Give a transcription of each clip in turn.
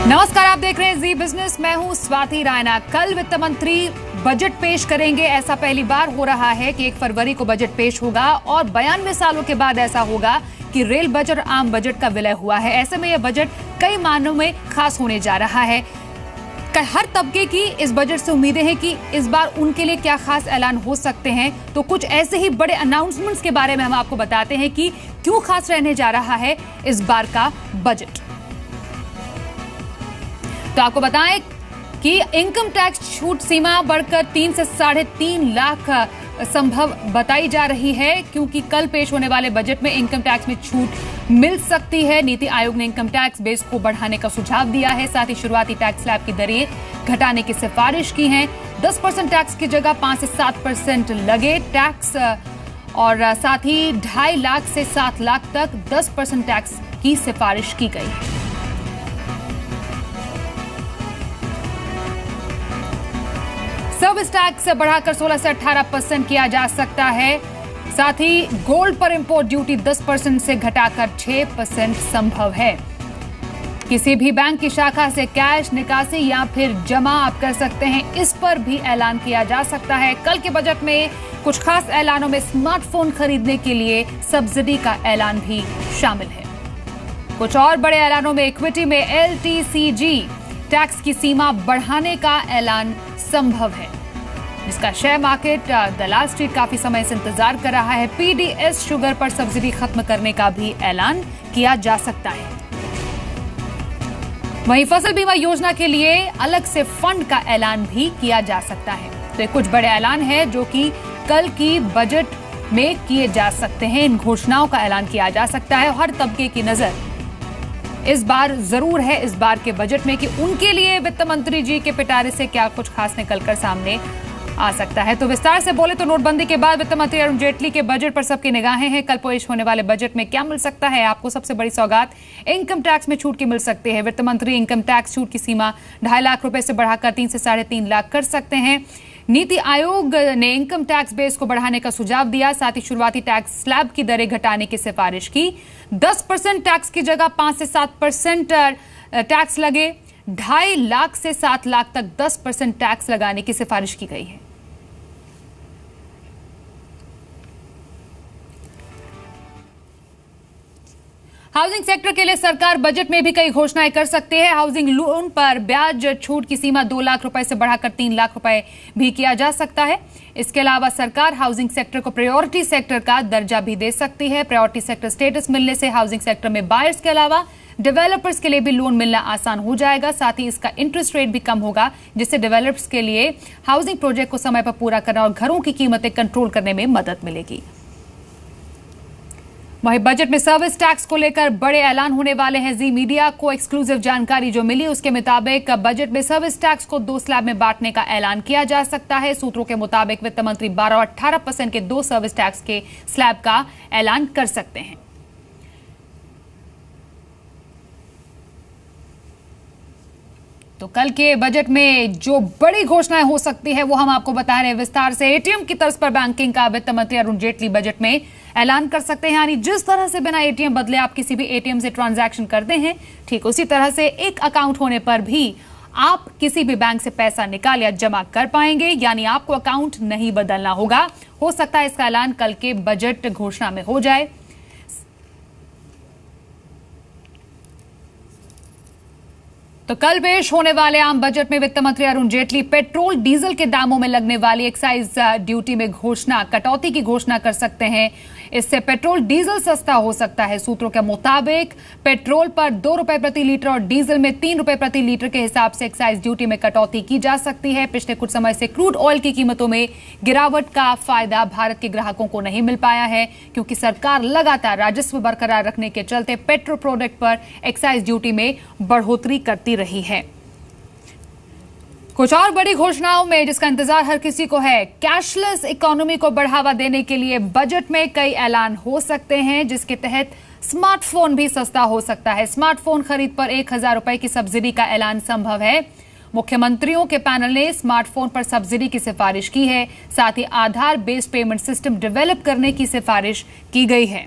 नमस्कार, आप देख रहे हैं जी बिजनेस। मैं हूं स्वाति रायना। कल वित्त मंत्री बजट पेश करेंगे। ऐसा पहली बार हो रहा है कि 1 फरवरी को बजट पेश होगा और 92 सालों के बाद ऐसा होगा कि रेल बजट और आम बजट का विलय हुआ है। ऐसे में यह बजट कई मायनों में खास होने जा रहा है। हर तबके की इस बजट से उम्मीदें हैं कि इस बार उनके लिए क्या खास ऐलान हो सकते हैं। तो कुछ ऐसे ही बड़े अनाउंसमेंट्स के बारे में हम आपको बताते हैं कि क्यों खास रहने जा रहा है इस बार का बजट। तो आपको बताएं कि इनकम टैक्स छूट सीमा बढ़कर 3 से 3.5 लाख संभव बताई जा रही है, क्योंकि कल पेश होने वाले बजट में इनकम टैक्स में छूट मिल सकती है। नीति आयोग ने इनकम टैक्स बेस को बढ़ाने का सुझाव दिया है। साथ ही शुरुआती टैक्स स्लैब की दरें घटाने की सिफारिश की है। 10% टैक्स की जगह 5 से 7% लगे टैक्स, और साथ ही 2.5 लाख से 7 लाख तक 10% टैक्स की सिफारिश की गई है। सर्विस टैक्स बढ़ाकर 16 से 18% किया जा सकता है। साथ ही गोल्ड पर इंपोर्ट ड्यूटी 10% से घटाकर 6% संभव है। किसी भी बैंक की शाखा से कैश निकासी या फिर जमा आप कर सकते हैं, इस पर भी ऐलान किया जा सकता है। कल के बजट में कुछ खास ऐलानों में स्मार्टफोन खरीदने के लिए सब्सिडी का ऐलान भी शामिल है। कुछ और बड़े ऐलानों में इक्विटी में LTCG टैक्स की सीमा बढ़ाने का ऐलान संभव है, जिसका शेयर मार्केट दलाल स्ट्रीट काफी समय से इंतजार कर रहा है। PDS शुगर पर सब्सिडी खत्म करने का भी ऐलान किया जा सकता है। वहीं फसल बीमा योजना के लिए अलग से फंड का ऐलान भी किया जा सकता है। तो ये कुछ बड़े ऐलान हैं जो कि कल की बजट में किए जा सकते हैं। इन घोषणाओं का ऐलान किया जा सकता है। हर तबके की नजर इस बार जरूर है इस बार के बजट में कि उनके लिए वित्त मंत्री जी के पिटारे से क्या कुछ खास निकलकर सामने आ सकता है। तो विस्तार से बोले तो नोटबंदी के बाद वित्त मंत्री अरुण जेटली के बजट पर सबकी निगाहें हैं। कल पेश होने वाले बजट में क्या मिल सकता है आपको? सबसे बड़ी सौगात इनकम टैक्स में छूट की मिल सकती है। वित्त मंत्री इनकम टैक्स छूट की सीमा 2.5 लाख रुपए से बढ़ाकर 3 से 3.5 लाख कर सकते हैं। नीति आयोग ने इनकम टैक्स बेस को बढ़ाने का सुझाव दिया। साथ ही शुरुआती टैक्स स्लैब की दरें घटाने की सिफारिश की। 10% टैक्स की जगह 5 से 7% टैक्स लगे। 2.5 लाख से 7 लाख तक 10% टैक्स लगाने की सिफारिश की गई है। हाउसिंग सेक्टर के लिए सरकार बजट में भी कई घोषणाएं कर सकती है। हाउसिंग लोन पर ब्याज छूट की सीमा 2 लाख रुपए से बढ़ाकर 3 लाख रुपए भी किया जा सकता है। इसके अलावा सरकार हाउसिंग सेक्टर को प्रायोरिटी सेक्टर का दर्जा भी दे सकती है। प्रायोरिटी सेक्टर स्टेटस मिलने से हाउसिंग सेक्टर में बायर्स के अलावा डेवलपर्स के लिए भी लोन मिलना आसान हो जाएगा। साथ ही इसका इंटरेस्ट रेट भी कम होगा, जिससे डेवलपर्स के लिए हाउसिंग प्रोजेक्ट को समय पर पूरा करना और घरों की कीमतें कंट्रोल करने में मदद मिलेगी। वहीं बजट में सर्विस टैक्स को लेकर बड़े ऐलान होने वाले हैं। जी मीडिया को एक्सक्लूसिव जानकारी जो मिली उसके मुताबिक बजट में सर्विस टैक्स को 2 स्लैब में बांटने का ऐलान किया जा सकता है। सूत्रों के मुताबिक वित्त मंत्री 12 और 18% के 2 सर्विस टैक्स के स्लैब का ऐलान कर सकते हैं। तो कल के बजट में जो बड़ी घोषणाएं हो सकती है वो हम आपको बता रहे हैं विस्तार से। एटीएम की तर्ज पर बैंकिंग का वित्त मंत्री अरुण जेटली बजट में ऐलान कर सकते हैं। यानी जिस तरह से बिना एटीएम बदले आप किसी भी एटीएम से ट्रांजैक्शन करते हैं, ठीक उसी तरह से एक अकाउंट होने पर भी आप किसी भी बैंक से पैसा निकाल या जमा कर पाएंगे। यानी आपको अकाउंट नहीं बदलना होगा। हो सकता है इसका ऐलान कल के बजट घोषणा में हो जाए। तो कल पेश होने वाले आम बजट में वित्त मंत्री अरुण जेटली पेट्रोल डीजल के दामों में लगने वाली एक्साइज ड्यूटी में कटौती की घोषणा कर सकते हैं। इससे पेट्रोल डीजल सस्ता हो सकता है। सूत्रों के मुताबिक पेट्रोल पर 2 रुपए प्रति लीटर और डीजल में 3 रुपए प्रति लीटर के हिसाब से एक्साइज ड्यूटी में कटौती की जा सकती है। पिछले कुछ समय से क्रूड ऑयल की कीमतों में गिरावट का फायदा भारत के ग्राहकों को नहीं मिल पाया है, क्योंकि सरकार लगातार राजस्व बरकरार रखने के चलते पेट्रोल प्रोडक्ट पर एक्साइज ड्यूटी में बढ़ोतरी करती रही है। कुछ और बड़ी घोषणाओं में जिसका इंतजार हर किसी को है, कैशलेस इकोनॉमी को बढ़ावा देने के लिए बजट में कई ऐलान हो सकते हैं, जिसके तहत स्मार्टफोन भी सस्ता हो सकता है। स्मार्टफोन खरीद पर 1,000 रुपए की सब्सिडी का ऐलान संभव है। मुख्यमंत्रियों के पैनल ने स्मार्टफोन पर सब्सिडी की सिफारिश की है। साथ ही आधार बेस्ड पेमेंट सिस्टम डेवलप करने की सिफारिश की गई है।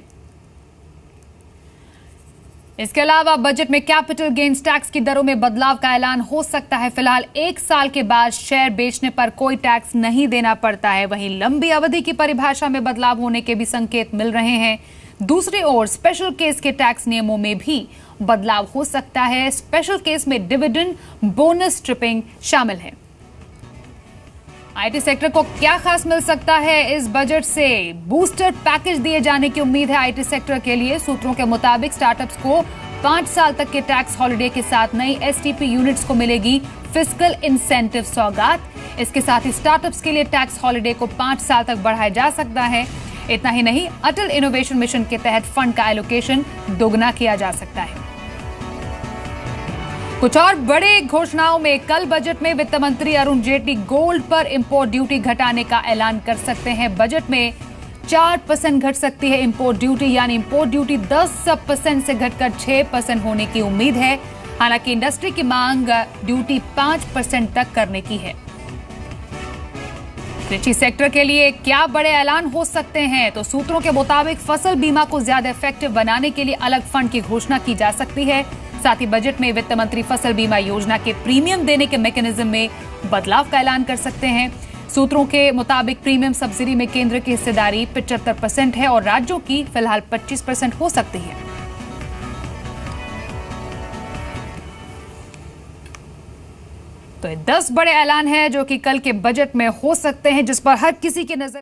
इसके अलावा बजट में कैपिटल गेन्स टैक्स की दरों में बदलाव का ऐलान हो सकता है। फिलहाल 1 साल के बाद शेयर बेचने पर कोई टैक्स नहीं देना पड़ता है। वहीं लंबी अवधि की परिभाषा में बदलाव होने के भी संकेत मिल रहे हैं। दूसरी ओर स्पेशल केस के टैक्स नियमों में भी बदलाव हो सकता है। स्पेशल केस में डिविडेंड, बोनस, ट्रिपिंग शामिल है। आईटी सेक्टर को क्या खास मिल सकता है इस बजट से? बूस्टर पैकेज दिए जाने की उम्मीद है आईटी सेक्टर के लिए। सूत्रों के मुताबिक स्टार्टअप्स को 5 साल तक के टैक्स हॉलिडे के साथ नई एसटीपी यूनिट्स को मिलेगी फिस्कल इंसेंटिव सौगात। इसके साथ ही स्टार्टअप्स के लिए टैक्स हॉलिडे को 5 साल तक बढ़ाया जा सकता है। इतना ही नहीं, अटल इनोवेशन मिशन के तहत फंड का एलोकेशन दोगुना किया जा सकता है। कुछ और बड़े घोषणाओं में कल बजट में वित्त मंत्री अरुण जेटली गोल्ड पर इंपोर्ट ड्यूटी घटाने का ऐलान कर सकते हैं। बजट में 4% घट सकती है इंपोर्ट ड्यूटी, यानी इंपोर्ट ड्यूटी 10% से घटकर 6% होने की उम्मीद है। हालांकि इंडस्ट्री की मांग ड्यूटी 5% तक करने की है। कृषि सेक्टर के लिए क्या बड़े ऐलान हो सकते हैं? तो सूत्रों के मुताबिक फसल बीमा को ज्यादा इफेक्टिव बनाने के लिए अलग फंड की घोषणा की जा सकती है। साथ ही बजट में वित्त मंत्री फसल बीमा योजना के प्रीमियम देने के मैकेनिज्म में बदलाव का ऐलान कर सकते हैं। सूत्रों के मुताबिक प्रीमियम सब्सिडी में केंद्र की हिस्सेदारी 75% है और राज्यों की फिलहाल 25% हो सकती है। तो 10 बड़े ऐलान हैं जो कि कल के बजट में हो सकते हैं, जिस पर हर किसी की नजर